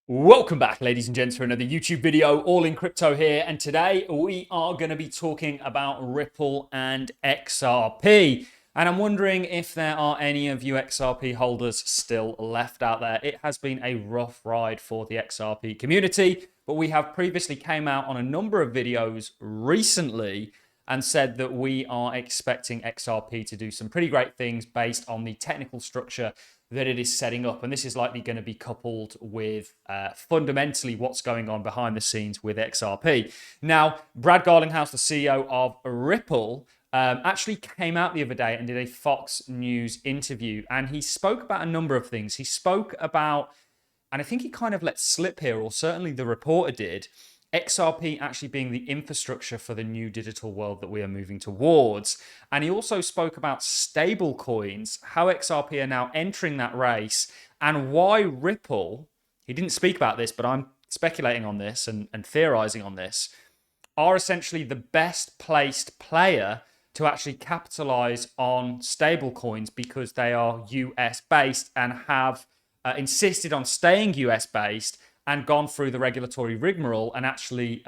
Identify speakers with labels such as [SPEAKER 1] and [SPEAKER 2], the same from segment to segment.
[SPEAKER 1] Welcome back, ladies and gents, for another YouTube video. All in crypto here, and today we are going to be talking about Ripple and XRP. And I'm wondering if there are any of you XRP holders still left out there. It has been a rough ride for the XRP community, but we have previously came out on a number of videos recently and said that we are expecting XRP to do some pretty great things based on the technical structure that it is setting up. And this is likely going to be coupled with fundamentally what's going on behind the scenes with XRP. Now, Brad Garlinghouse, the CEO of Ripple, actually came out the other day and did a Fox News interview. And he spoke about a number of things. He spoke about, and I think he kind of let slip here, or certainly the reporter did, XRP actually being the infrastructure for the new digital world that we are moving towards. And he also spoke about stablecoins, how XRP are now entering that race, and why Ripple, he didn't speak about this, but I'm speculating on this and theorizing on this, are essentially the best placed player to actually capitalize on stablecoins because they are US based and have insisted on staying US based and gone through the regulatory rigmarole and actually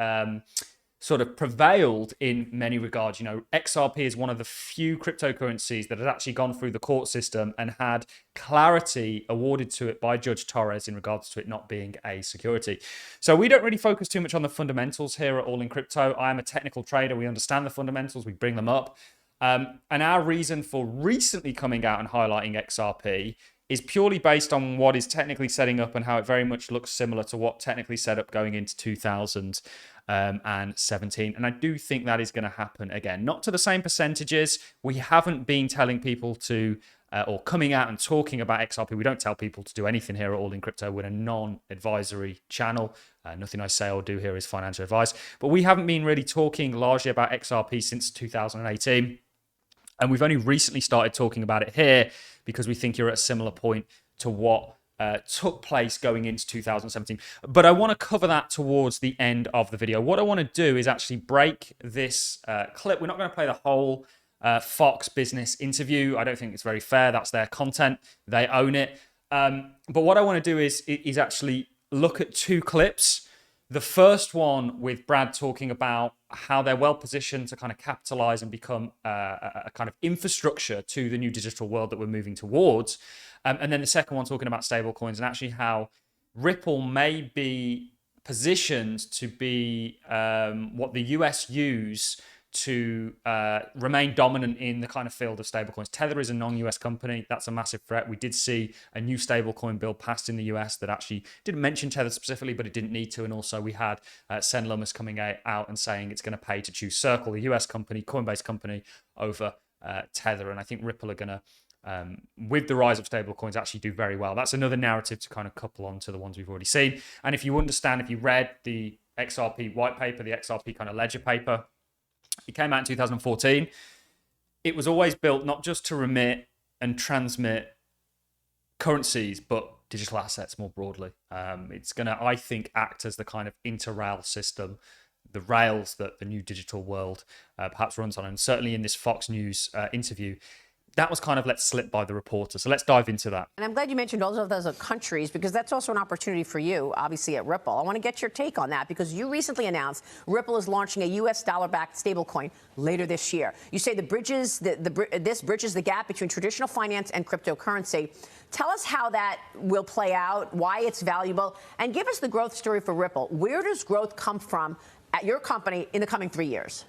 [SPEAKER 1] sort of prevailed in many regards. You know, XRP is one of the few cryptocurrencies that has actually gone through the court system and had clarity awarded to it by Judge Torres in regards to it not being a security. So we don't really focus too much on the fundamentals here at All in Crypto. I am a technical trader. We understand the fundamentals. We bring them up. And our reason for recently coming out and highlighting XRP is purely based on what is technically setting up and how it very much looks similar to what technically set up going into 2017. And I do think that is going to happen again. Not to the same percentages. We haven't been telling people to, or coming out and talking about XRP. We don't tell people to do anything here at All in Crypto. We're a non-advisory channel. Nothing I say or do here is financial advice. But we haven't been really talking largely about XRP since 2018. And we've only recently started talking about it here because we think you're at a similar point to what took place going into 2017. But I want to cover that towards the end of the video. What I want to do is actually break this clip. We're not going to play the whole Fox business interview. I don't think it's very fair. That's their content. They own it. But what I want to do is actually look at two clips. The first one with Brad talking about how they're well positioned to kind of capitalize and become a kind of infrastructure to the new digital world that we're moving towards. And then the second one talking about stablecoins and actually how Ripple may be positioned to be what the US use to remain dominant in the kind of field of stablecoins. Tether is a non-US company. That's a massive threat. We did see a new stablecoin bill passed in the US that actually didn't mention Tether specifically, but it didn't need to. And also we had Sen Lumas coming out and saying it's going to pay to choose Circle, the US company, Coinbase company, over Tether. And I think Ripple are going to, with the rise of stablecoins, actually do very well. That's another narrative to kind of couple on to the ones we've already seen. And if you understand, if you read the XRP white paper, the XRP kind of ledger paper, it came out in 2014. It was always built not just to remit and transmit currencies, but digital assets more broadly. It's going to, I think, act as the kind of inter-rail system, the rails that the new digital world perhaps runs on. And certainly in this Fox News interview, that was kind of let slip by the reporter. So let's dive into that.
[SPEAKER 2] And I'm glad you mentioned all of those countries because that's also an opportunity for you, obviously, at Ripple. I want to get your take on that because you recently announced Ripple is launching a U.S. dollar-backed stablecoin later this year. You say this bridges the gap between traditional finance and cryptocurrency. Tell us how that will play out, why it's valuable, and give us the growth story for Ripple. Where does growth come from at your company in the coming 3 years?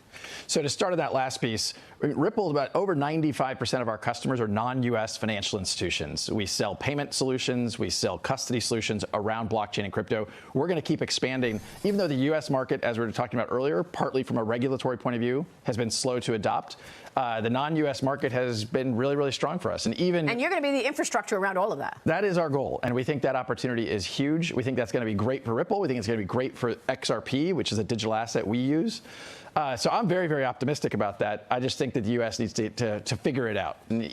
[SPEAKER 3] So to start with that last piece, Ripple, about over 95% of our customers are non-US financial institutions. We sell payment solutions, we sell custody solutions around blockchain and crypto. We're going to keep expanding, even though the US market, as we were talking about earlier, partly from a regulatory point of view, has been slow to adopt. The non-US market has been really, really strong for us. And you're
[SPEAKER 2] going to be the infrastructure around all of that.
[SPEAKER 3] That is our goal. And we think that opportunity is huge. We think that's going to be great for Ripple. We think it's going to be great for XRP, which is a digital asset we use. So I'm very, very optimistic about that. I just think that the U.S. needs to figure it out. And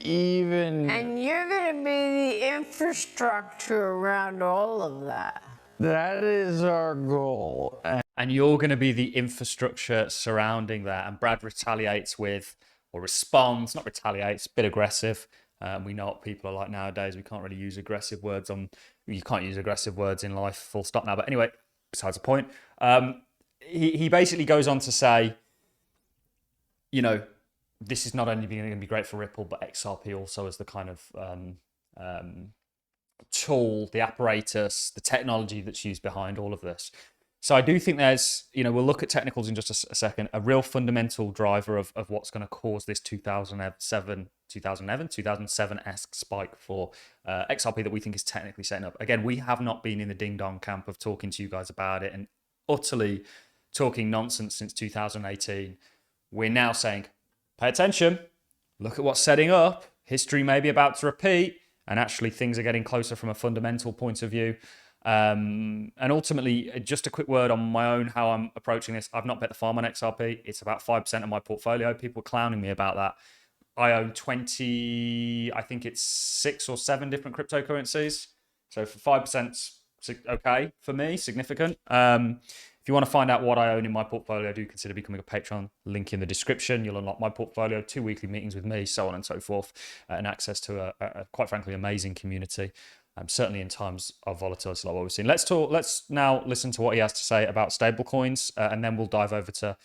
[SPEAKER 2] you're going to be the infrastructure around all of that.
[SPEAKER 3] That is our goal.
[SPEAKER 1] And you're going to be the infrastructure surrounding that. And Brad retaliates with, or responds, not retaliates, a bit aggressive. We know what people are like nowadays. We can't really use aggressive words on You can't use aggressive words in life, full stop now. But anyway, besides the point, he basically goes on to say, you know, this is not only going to be great for Ripple, but XRP also as the kind of tool, the apparatus, the technology that's used behind all of this. So I do think there's, you know, we'll look at technicals in just a second, a real fundamental driver of what's going to cause this 2007-esque spike for XRP that we think is technically setting up. Again, we have not been in the ding-dong camp of talking to you guys about it and utterly talking nonsense since 2018. We're now saying, pay attention, look at what's setting up, history may be about to repeat, and actually things are getting closer from a fundamental point of view. And ultimately, just a quick word on my own, how I'm approaching this. I've not bet the farm on XRP. It's about 5% of my portfolio. People are clowning me about that. I own 20, I think it's 6 or 7 different cryptocurrencies. So for 5%, okay for me, significant. If you want to find out what I own in my portfolio, do consider becoming a patron. Link in the description. You'll unlock my portfolio, 2 weekly meetings with me, so on and so forth, and access to a quite frankly amazing community. Certainly in times of volatility like what we've seen. Let's now listen to what he has to say about stablecoins, and then we'll dive over to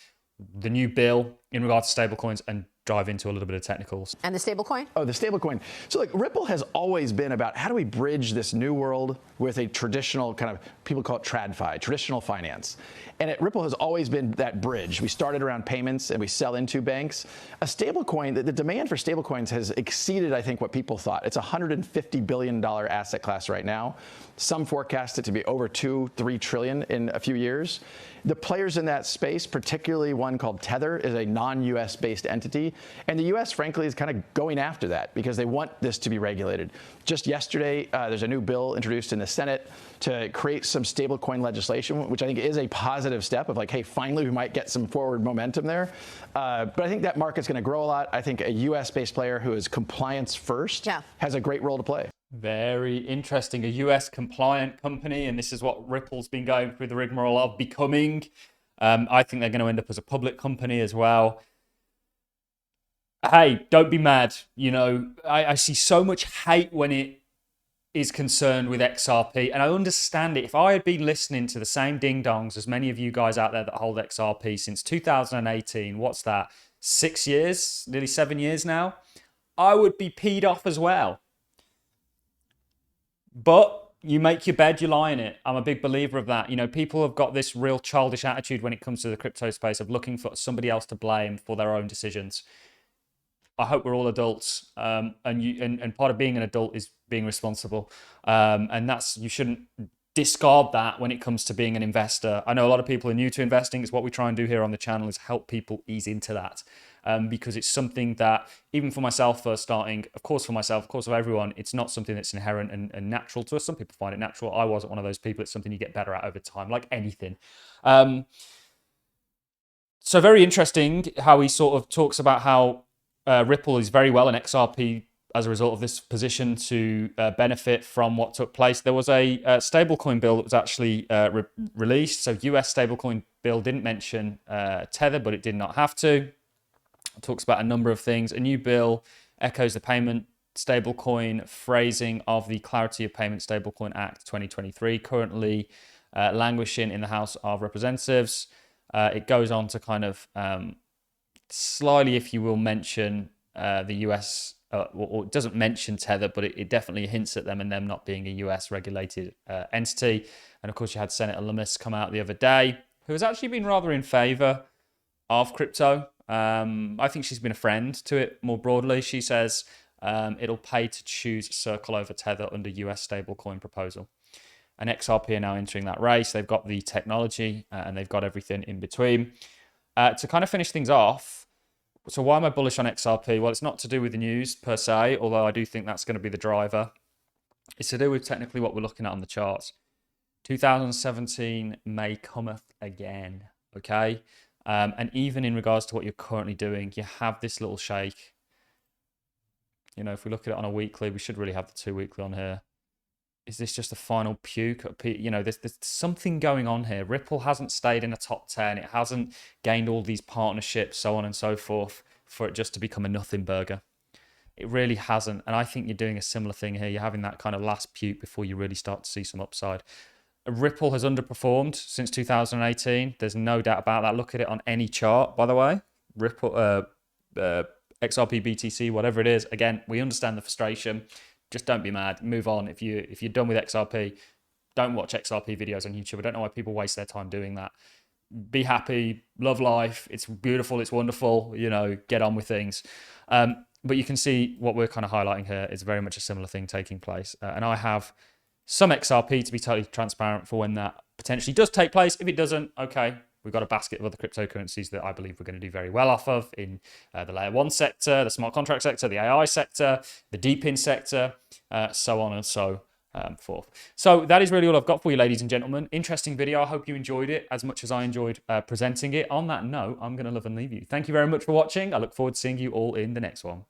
[SPEAKER 1] the new bill in regards to stablecoins and dive into a little bit of technicals.
[SPEAKER 2] And the stablecoin?
[SPEAKER 3] Oh, the stablecoin. So like Ripple has always been about how do we bridge this new world with a traditional kind of, people call it TradFi, traditional finance. And Ripple has always been that bridge. We started around payments and we sell into banks. A stablecoin, the demand for stablecoins has exceeded, I think, what people thought. It's a $150 billion asset class right now. Some forecast it to be over 2-3 trillion in a few years. The players in that space, particularly one called Tether, is a non-US based entity. And the US, frankly, is kind of going after that because they want this to be regulated. Just yesterday, there's a new bill introduced in the Senate to create some stablecoin legislation, which I think is a positive step of like, hey, finally, we might get some forward momentum there. But I think that market's going to grow a lot. I think a US-based player who is compliance first has a great role to play.
[SPEAKER 1] Very interesting. A US compliant company, and this is what Ripple's been going through the rigmarole of becoming. I think they're going to end up as a public company as well. Hey, don't be mad. You know, I see so much hate when it is concerned with XRP, and I understand it. If I had been listening to the same ding-dongs as many of you guys out there that hold XRP since 2018, what's that, 6 years, nearly 7 years now, I would be peed off as well. But you make your bed, you lie in it. I'm a big believer of that. You know, people have got this real childish attitude when it comes to the crypto space of looking for somebody else to blame for their own decisions. I hope we're all adults, and part of being an adult is being responsible, and you shouldn't discard that when it comes to being an investor. I know a lot of people are new to investing. It's what we try and do here on the channel is help people ease into that, because it's something that even for myself first starting, of course for myself, of course for everyone, it's not something that's inherent and natural to us. Some people find it natural. I wasn't one of those people. It's something you get better at over time, like anything. So very interesting how he sort of talks about how Ripple is very well in XRP as a result of this position to benefit from what took place. There was a stablecoin bill that was actually released. So US stablecoin bill didn't mention Tether, but it did not have to. It talks about a number of things. A new bill echoes the payment stablecoin phrasing of the Clarity of Payment Stablecoin Act 2023, currently languishing in the House of Representatives. It goes on to kind of slyly, if you will, mention the US, or it doesn't mention Tether, but it definitely hints at them and them not being a US regulated entity. And of course, you had Senator Lummis come out the other day, who has actually been rather in favor of crypto. I think she's been a friend to it more broadly. She says it'll pay to choose Circle over Tether under US stablecoin proposal. And XRP are now entering that race. They've got the technology and they've got everything in between. To kind of finish things off, so why am I bullish on XRP? Well, it's not to do with the news per se, although I do think that's going to be the driver. It's to do with technically what we're looking at on the charts. 2017 may cometh again, okay? And even in regards to what you're currently doing, you have this little shake. You know, if we look at it on a weekly, we should really have the 2 weekly on here. Is this just a final puke? You know, there's something going on here. Ripple hasn't stayed in the top 10. It hasn't gained all these partnerships, so on and so forth, for it just to become a nothing burger. It really hasn't. And I think you're doing a similar thing here. You're having that kind of last puke before you really start to see some upside. Ripple has underperformed since 2018. There's no doubt about that. Look at it on any chart, by the way. Ripple, XRP, BTC, whatever it is. Again, we understand the frustration. Just don't be mad. Move on. If you're done with XRP, don't watch XRP videos on YouTube. I don't know why people waste their time doing that. Be happy, love life. It's beautiful, it's wonderful. Get on with things. But you can see what we're kind of highlighting here is very much a similar thing taking place. And I have some XRP to be totally transparent for when that potentially does take place. If it doesn't, okay, we've got a basket of other cryptocurrencies that I believe we're going to do very well off of in the layer 1 sector, the smart contract sector, the AI sector, the deep-in sector, so on and so forth. So that is really all I've got for you, ladies and gentlemen. Interesting video. I hope you enjoyed it as much as I enjoyed presenting it. On that note, I'm going to love and leave you. Thank you very much for watching. I look forward to seeing you all in the next one.